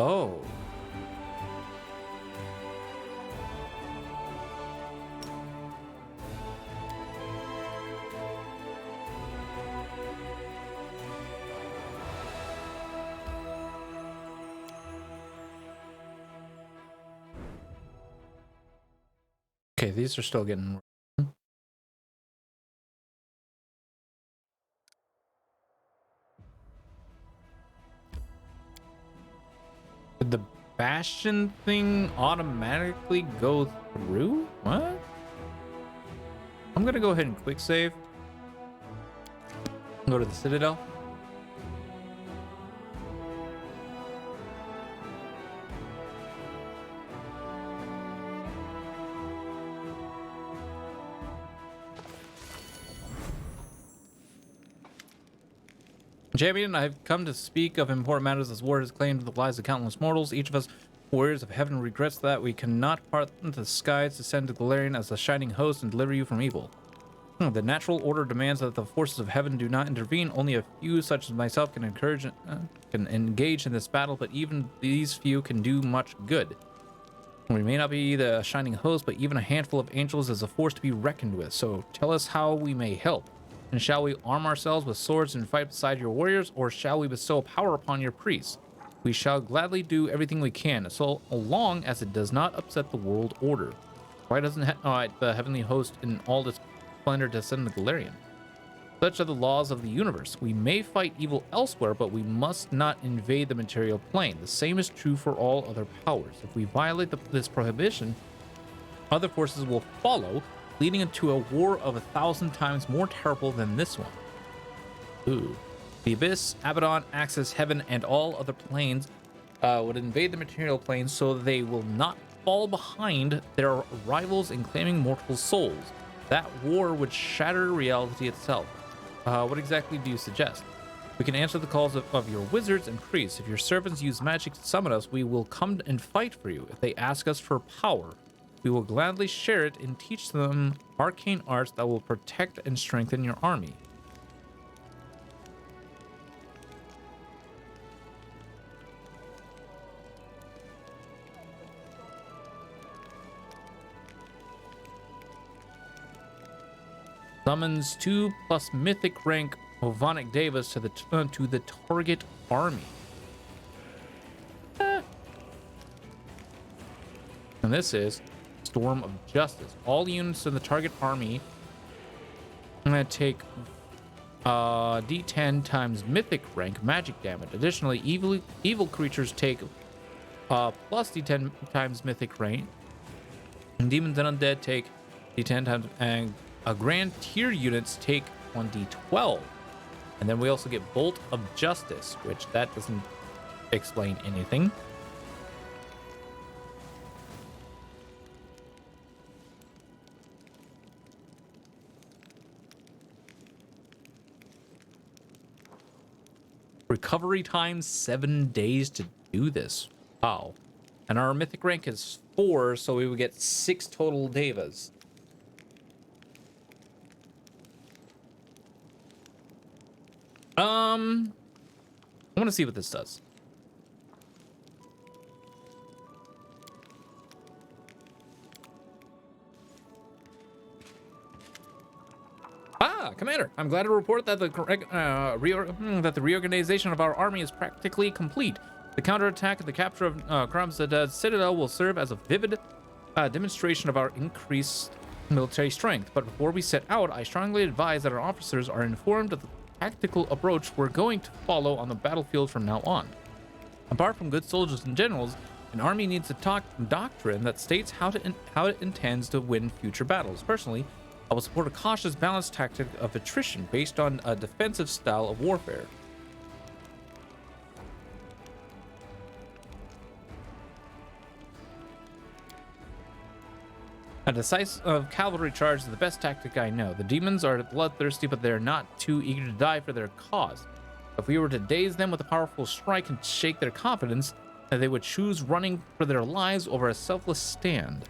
Oh. Okay, these are still getting... Did the Bastion thing automatically go through? What? I'm gonna go ahead and quick save. Go to the Citadel. Champion, I have come to speak of important matters as war has claimed the lives of countless mortals. Each of us, warriors of heaven, regrets that we cannot part the skies to send to Galarian as a shining host and deliver you from evil. The natural order demands that the forces of heaven do not intervene. Only a few, such as myself, can engage in this battle, but even these few can do much good. We may not be the shining host, but even a handful of angels is a force to be reckoned with. So tell us how we may help. And shall we arm ourselves with swords and fight beside your warriors, or shall we bestow power upon your priests? We shall gladly do everything we can, so long as it does not upset the world order. Why doesn't the heavenly host in all this splendor descend to Galarian? Such are the laws of the universe. We may fight evil elsewhere, but we must not invade the material plane. The same is true for all other powers. If we violate this prohibition, other forces will follow, leading into a war of 1,000 times more terrible than this one. Ooh. The Abyss, Abaddon, Axis, Heaven, and all other planes would invade the material plane so they will not fall behind their rivals in claiming mortal souls. That war would shatter reality itself. What exactly do you suggest? We can answer the calls of your wizards and priests. If your servants use magic to summon us, we will come and fight for you. If they ask us for power, we will gladly share it and teach them arcane arts that will protect and strengthen your army. Summons 2+ mythic rank Ovonic Devas to the target army. And this is Storm of Justice. All units in the target army are going to take D10 times mythic rank magic damage. Additionally, evil creatures take plus D10 times mythic rank, and demons and undead take D10 times, and grand tier units take 1d12. And then we also get Bolt of Justice, which that doesn't explain anything. Recovery time 7 days to do this. Wow. And our mythic rank is 4, so we would get 6 total devas. I want to see what this does. Commander, I'm glad to report that the reorganization of our army is practically complete. The counterattack and the capture of Kramzad Citadel will serve as a vivid demonstration of our increased military strength. But before we set out, I strongly advise that our officers are informed of the tactical approach we're going to follow on the battlefield from now on. Apart from good soldiers and generals, an army needs a doctrine that states how it intends to win future battles. Personally, I will support a cautious, balanced tactic of attrition based on a defensive style of warfare. A decisive cavalry charge is the best tactic I know. The demons are bloodthirsty, but they're not too eager to die for their cause. If we were to daze them with a powerful strike and shake their confidence, they would choose running for their lives over a selfless stand.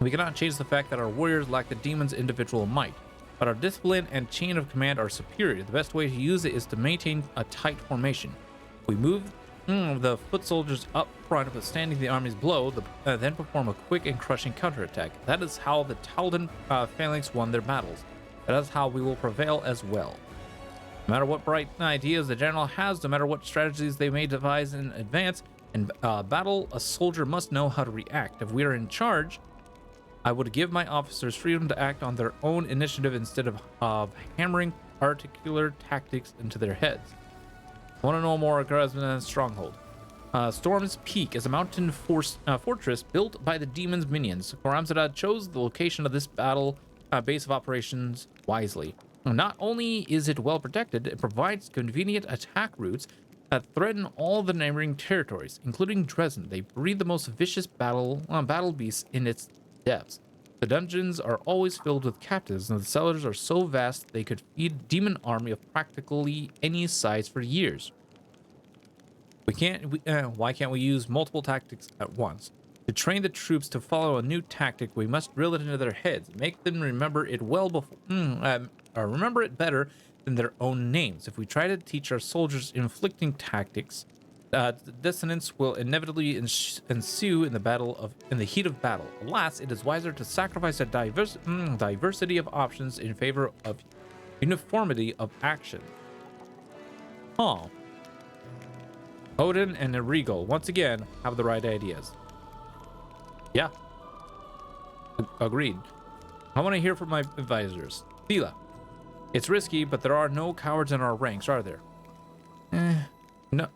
We cannot change the fact that our warriors lack the demon's individual might, but our discipline and chain of command are superior. The best way to use it is to maintain a tight formation. If we move the foot soldiers up front, withstanding the army's blow, then perform a quick and crushing counterattack. That is how the Taldan phalanx won their battles. That is how we will prevail as well. No matter what bright ideas the general has, no matter what strategies they may devise in advance, in battle, a soldier must know how to react. If we are in charge, I would give my officers freedom to act on their own initiative instead of hammering particular tactics into their heads. Want to know more? Grasman Stronghold. Storm's Peak is a mountain fortress built by the demon's minions. Khorramzadad chose the location of this battle base of operations wisely. Not only is it well protected, it provides convenient attack routes that threaten all the neighboring territories, including Dresden. They breed the most vicious battle beasts in its depths. The dungeons are always filled with captives, and the cellars are so vast they could feed a demon army of practically any size for years. Why can't we use multiple tactics at once? To train the troops to follow a new tactic, we must drill it into their heads, make them remember it remember it better than their own names. If we try to teach our soldiers inflicting tactics, dissonance will inevitably ensue in the heat of battle. Alas, it is wiser to sacrifice a diversity of options in favor of uniformity of action. Odin and Regal once again have the right ideas. Yeah. Agreed. I want to hear from my advisors. Thila. It's risky, but there are no cowards in our ranks, are there? No.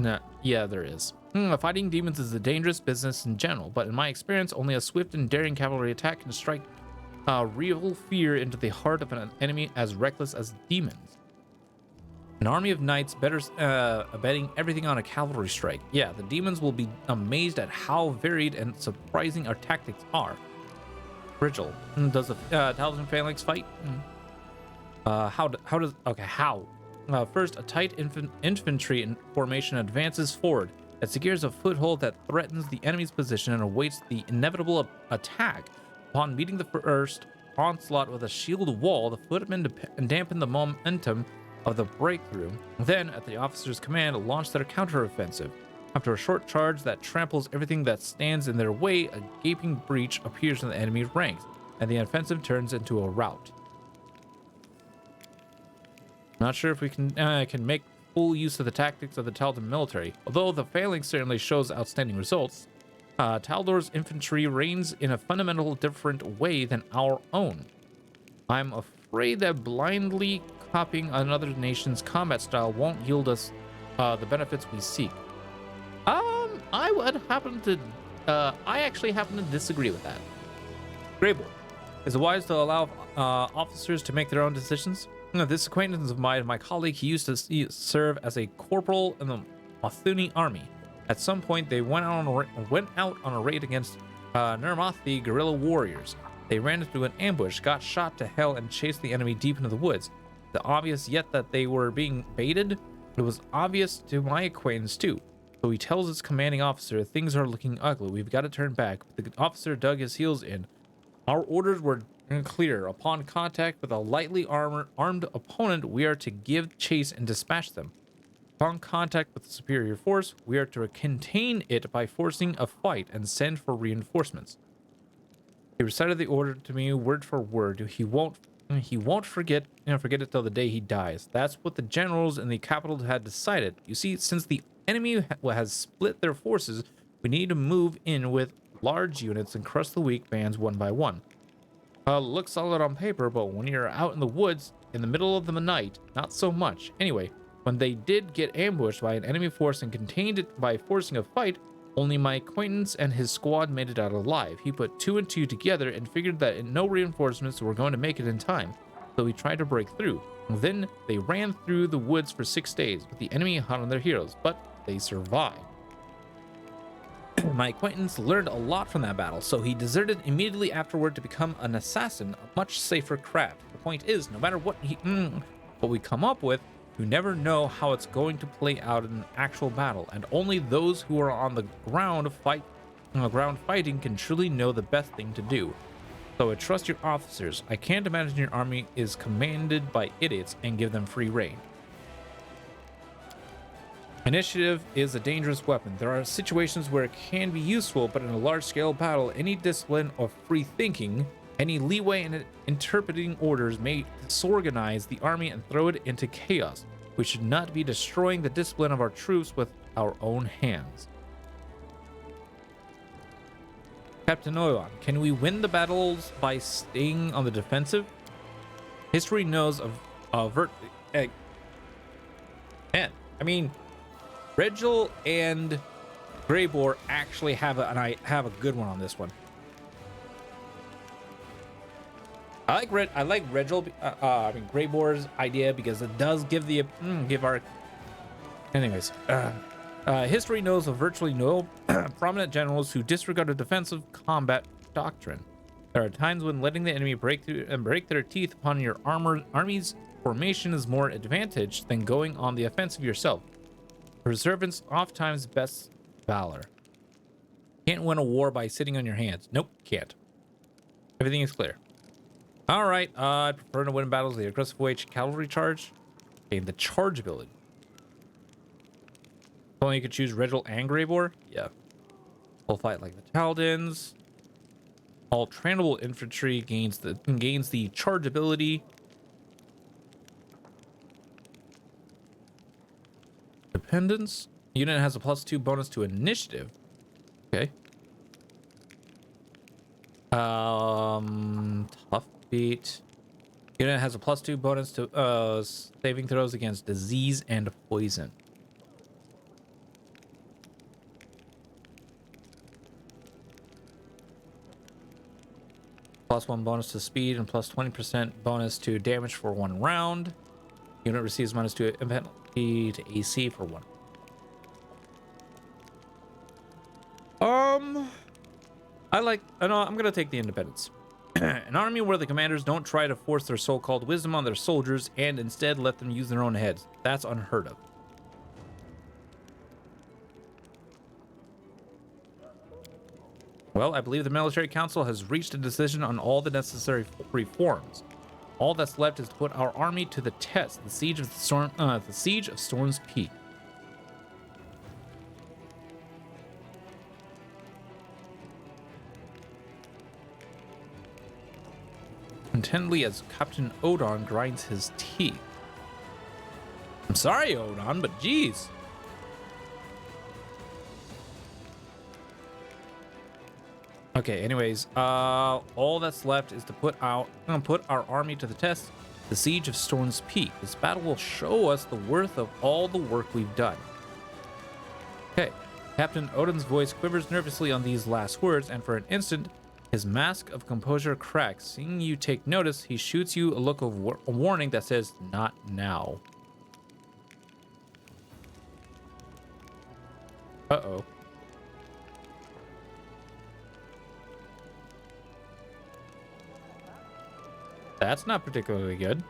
No. Yeah, there is. Fighting demons is a dangerous business in general, but in my experience, only a swift and daring cavalry attack can strike real fear into the heart of an enemy as reckless as demons. An army of knights better betting everything on a cavalry strike. Yeah, the demons will be amazed at how varied and surprising our tactics are. Rigel, does the Taldan phalanx fight? How? First, a tight infantry formation advances forward. It secures a foothold that threatens the enemy's position and awaits the inevitable attack. Upon meeting the first onslaught with a shield wall, the footmen dampen the momentum of the breakthrough. Then, at the officer's command, launch their counteroffensive. After a short charge that tramples everything that stands in their way, a gaping breach appears in the enemy's ranks, and the offensive turns into a rout. Not sure if we can make full use of the tactics of the Taldan military. Although the phalanx certainly shows outstanding results, Taldor's infantry reigns in a fundamental different way than our own. I'm afraid that blindly copying another nation's combat style won't yield us the benefits we seek. I actually happen to disagree with that. Greyboy, is it wise to allow officers to make their own decisions? This acquaintance of mine, my colleague, he used to serve as a corporal in the Mathuni army. At some point, they went out on a raid against Nirmathi guerrilla warriors. They ran into an ambush, got shot to hell, and chased the enemy deep into the woods. The obvious yet that they were being baited. It was obvious to my acquaintance too. So he tells his commanding officer, things are looking ugly. We've got to turn back. The officer dug his heels in. Our orders were clear. Upon contact with a lightly armed opponent, we are to give chase and dispatch them. Upon contact with a superior force, we are to contain it by forcing a fight and send for reinforcements. He recited the order to me word for word. He won't forget it till the day he dies. That's what the generals in the capital had decided. You see, since the enemy has split their forces, we need to move in with large units and crush the weak bands one by one. Looks solid on paper, but when you're out in the woods in the middle of the night, not so much. Anyway, when they did get ambushed by an enemy force and contained it by forcing a fight, only my acquaintance and his squad made it out alive. He put 2 and 2 together and figured that no reinforcements were going to make it in time, so he tried to break through. Then they ran through the woods for 6 days, with the enemy hot on their heels, but they survived. My acquaintance learned a lot from that battle, so he deserted immediately afterward to become an assassin, a much safer craft. The point is, no matter what we come up with, you never know how it's going to play out in an actual battle, and only those who are on the ground fighting can truly know the best thing to do. So I trust your officers. I can't imagine your army is commanded by idiots and give them free rein. Initiative is a dangerous weapon. There are situations where it can be useful, but in a large-scale battle, any discipline of free thinking, any leeway in interpreting orders may disorganize the army and throw it into chaos. We should not be destroying the discipline of our troops with our own hands. Captain Oilan, can we win the battles by staying on the defensive? History knows of man, I mean, Regil and Greybor actually have a good one on this one. I like Regil. Greybor's idea because it does give our. Anyways, history knows of virtually no prominent generals who disregard a defensive combat doctrine. There are times when letting the enemy break through and break their teeth upon your army's formation is more advantage than going on the offensive yourself. Perseverance oftentimes best valor. Can't win a war by sitting on your hands. Nope, can't. Everything is clear. All right, I prefer to win battles the aggressive way cavalry charge. Okay, the charge ability. Only you could choose Regil and Greybor. Yeah. We'll fight like the Paladins. All trainable infantry gains the charge ability. Dependence. Unit has a +2 bonus to initiative. Okay. Tough beat. Unit has a +2 bonus to saving throws against disease and poison. +1 bonus to speed and +20% bonus to damage for 1 round. Unit receives -2 penalty to AC for 1. I'm gonna take the independence. An army where the commanders don't try to force their so-called wisdom on their soldiers and instead let them use their own heads. That's unheard of. Well, I believe the military council has reached a decision on all the necessary reforms. All that's left is to put our army to the test. The siege of Storm's Peak. Intently as Captain Odon grinds his teeth. I'm sorry, Odon, but geez. Okay, anyways, all that's left is to put our army to the test. The siege of Storm's Peak. This battle will show us the worth of all the work we've done. Okay, Captain Odin's voice quivers nervously on these last words, and for an instant, his mask of composure cracks. Seeing you take notice, he shoots you a look of warning that says, "Not now." Uh-oh. That's not particularly good.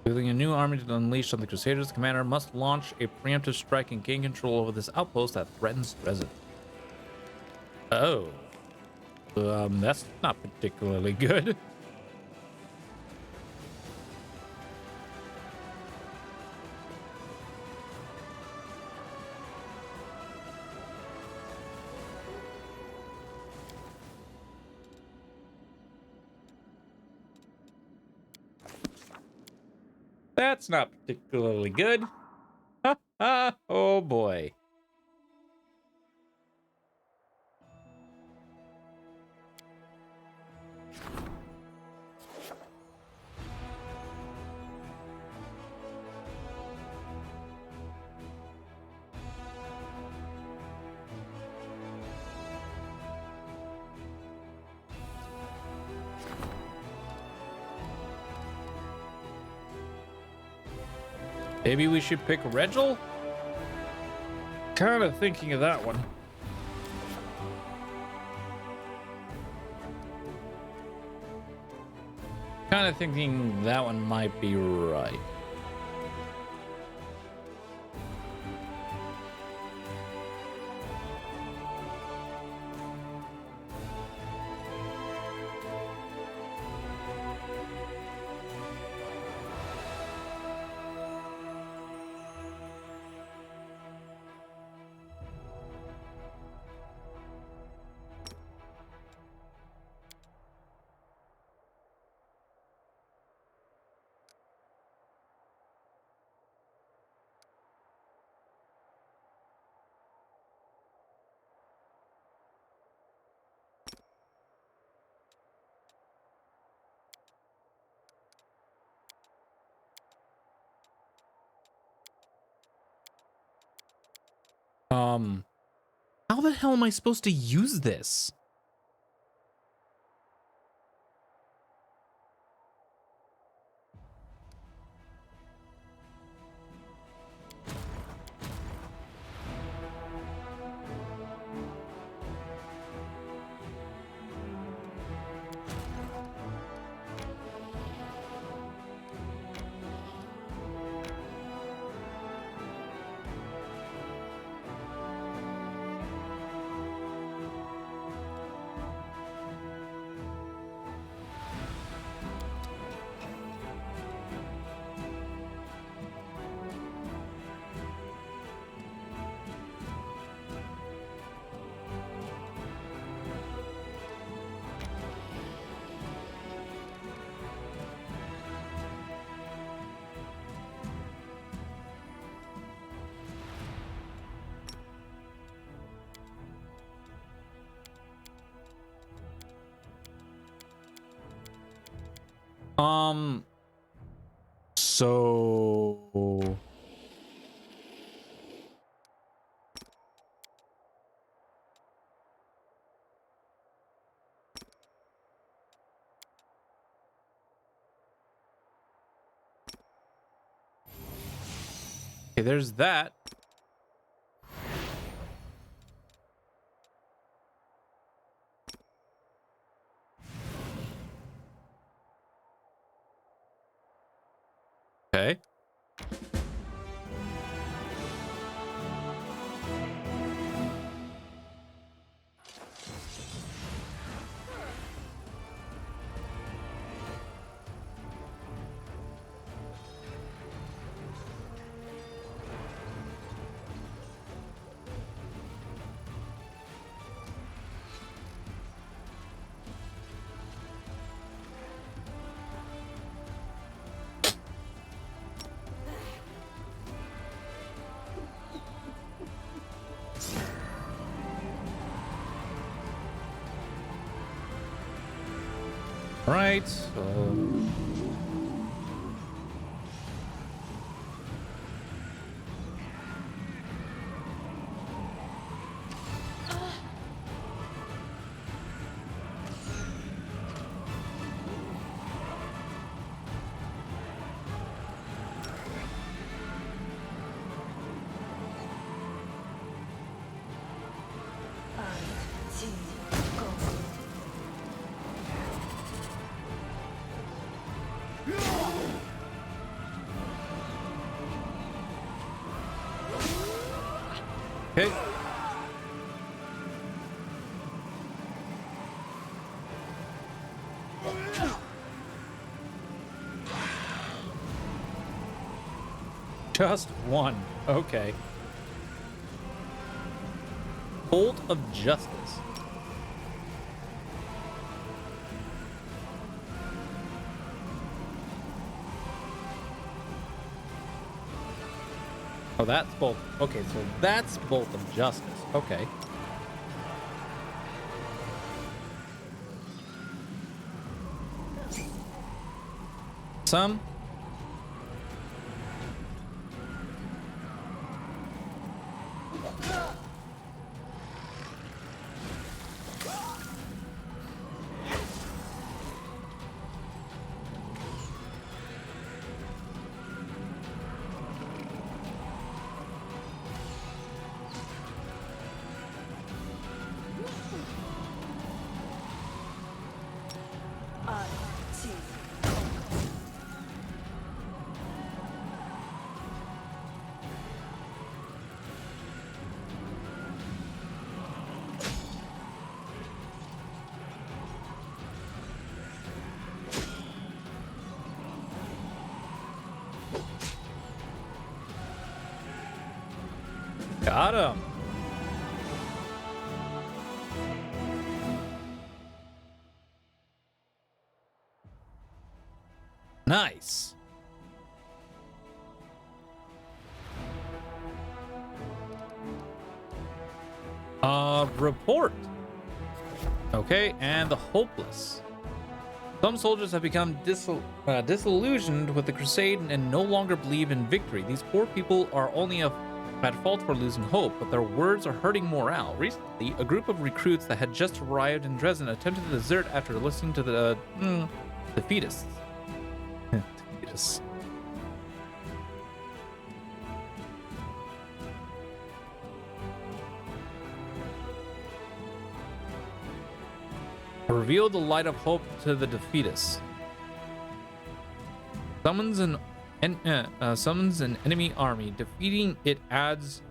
Building a new army to unleash on the Crusaders, the commander must launch a preemptive strike and gain control over this outpost that threatens Dresden. Oh. That's not particularly good. That's not particularly good. Oh boy. Maybe we should pick Regil? Kind of thinking of that one. Kind of thinking that one might be right. How the hell am I supposed to use this? So okay, there's that. Okay. Right. Okay. Just one. Okay. Bolt of Justice. Oh, that's Bolt. Okay, so that's Bolt of Justice. Okay. Some. Got him. Nice. Report. Okay, and the hopeless. Some soldiers have become disillusioned with the crusade and no longer believe in victory. These poor people are only a at fault for losing hope, but their words are hurting morale. Recently, a group of recruits that had just arrived in Dresden attempted to desert after listening to the defeatists. Defeatists. Reveal the light of hope to the defeatists. Summons an enemy army. Defeating it adds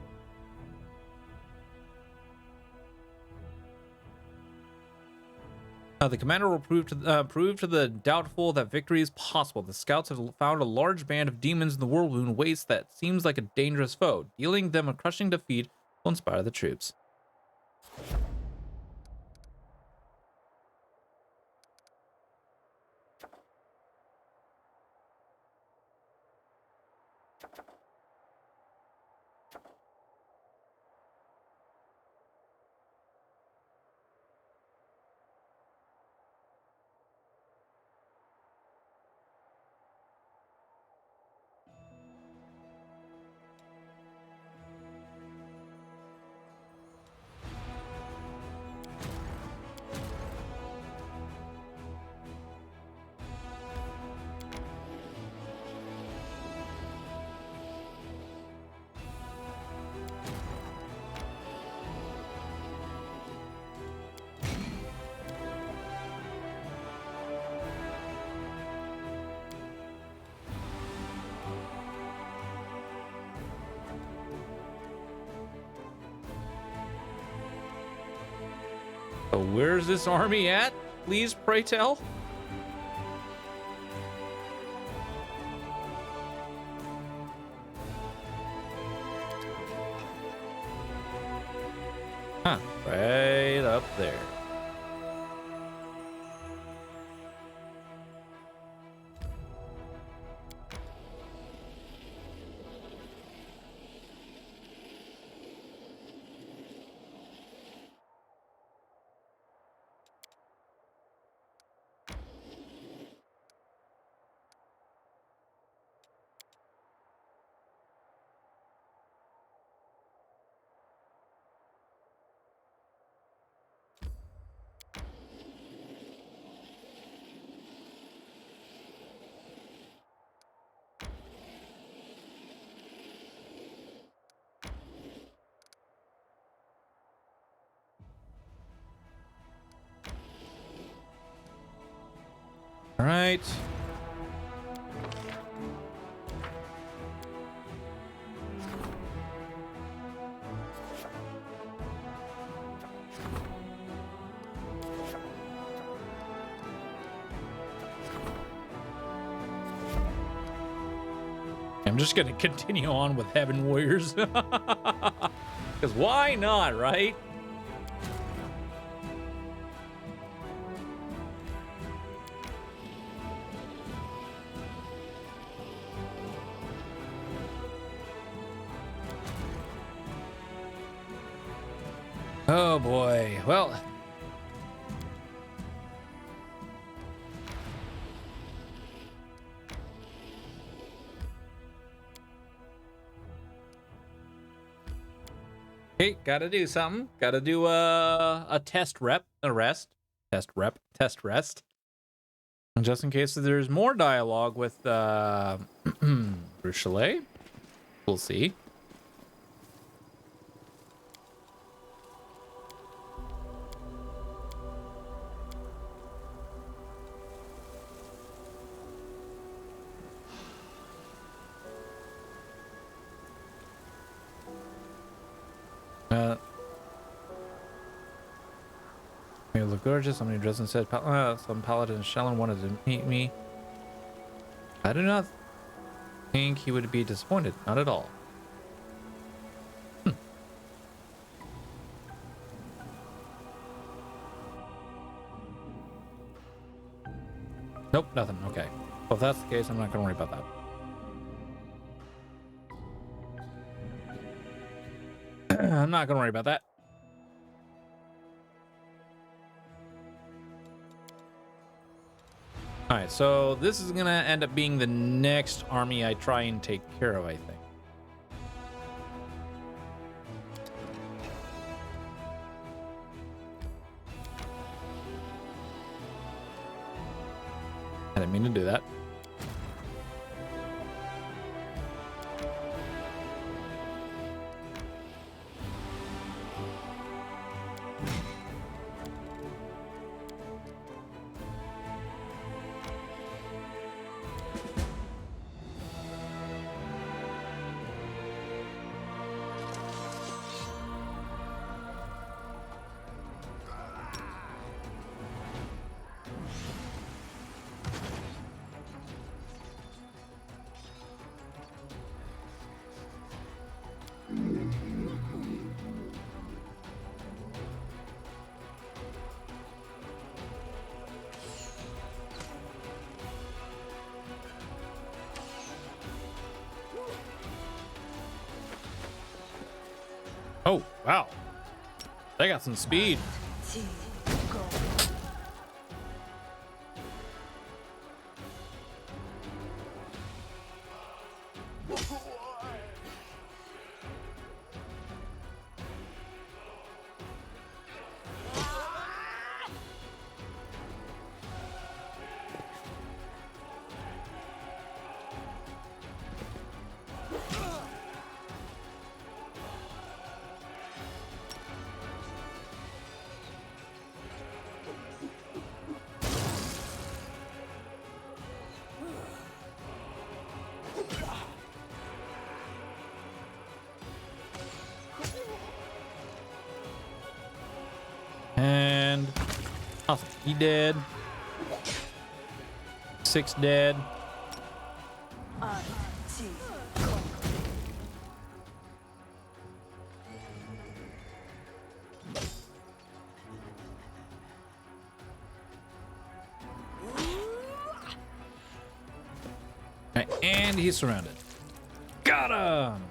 the commander will prove to the doubtful that victory is possible. The scouts have found a large band of demons in the whirlwind waste that seems like a dangerous foe. Dealing them a crushing defeat will inspire the troops. So where's this army at? Please, pray tell. Huh, right up there. All right. I'm just going to continue on with Heaven Warriors. Because why not, right? Oh boy. Well, hey, gotta do something. Gotta do a test rep, test rest. And just in case there's more dialogue with Rochelet, we'll see. You look gorgeous. Somebody dressed and said, some paladin in Shellen wanted to meet me. I do not think he would be disappointed. Not at all. Nope, nothing. Okay. Well, if that's the case, I'm not going to worry about that. I'm not going to worry about that. All right, so this is going to end up being the next army I try and take care of, I think. I didn't mean to do that. Oh, wow. They got some speed. And awesome. He dead. 6 dead. Okay, and he's surrounded. Got him!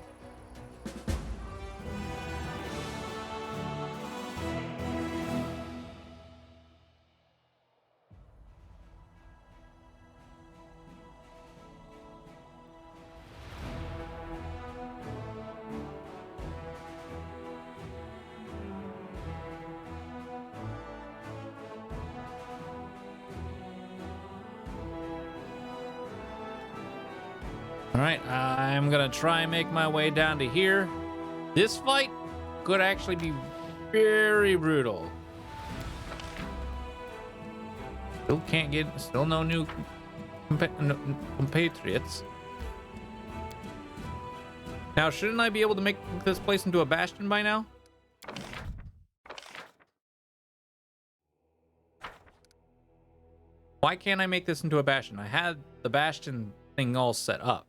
All right, I'm gonna try and make my way down to here. This fight could actually be very brutal. Still no new compatriots. Now, shouldn't I be able to make this place into a bastion by now? Why can't I make this into a bastion? I had the bastion thing all set up.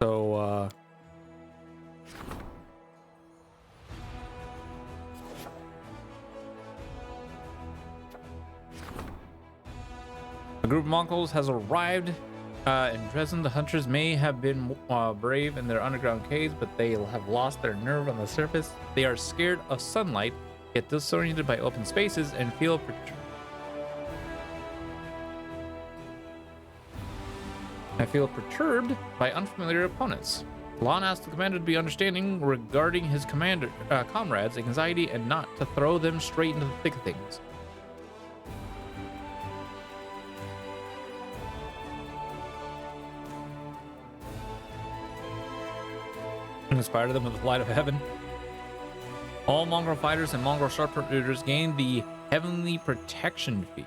So, a group of Mongols has arrived in Dresden. The hunters may have been brave in their underground caves, but they have lost their nerve on the surface. They are scared of sunlight, yet disoriented by open spaces, and feel perturbed by unfamiliar opponents. Lon asked the commander to be understanding regarding his comrades' anxiety and not to throw them straight into the thick of things. And inspire them with the light of heaven. All Mongol fighters and Mongol sharpshooters gain the Heavenly Protection feat.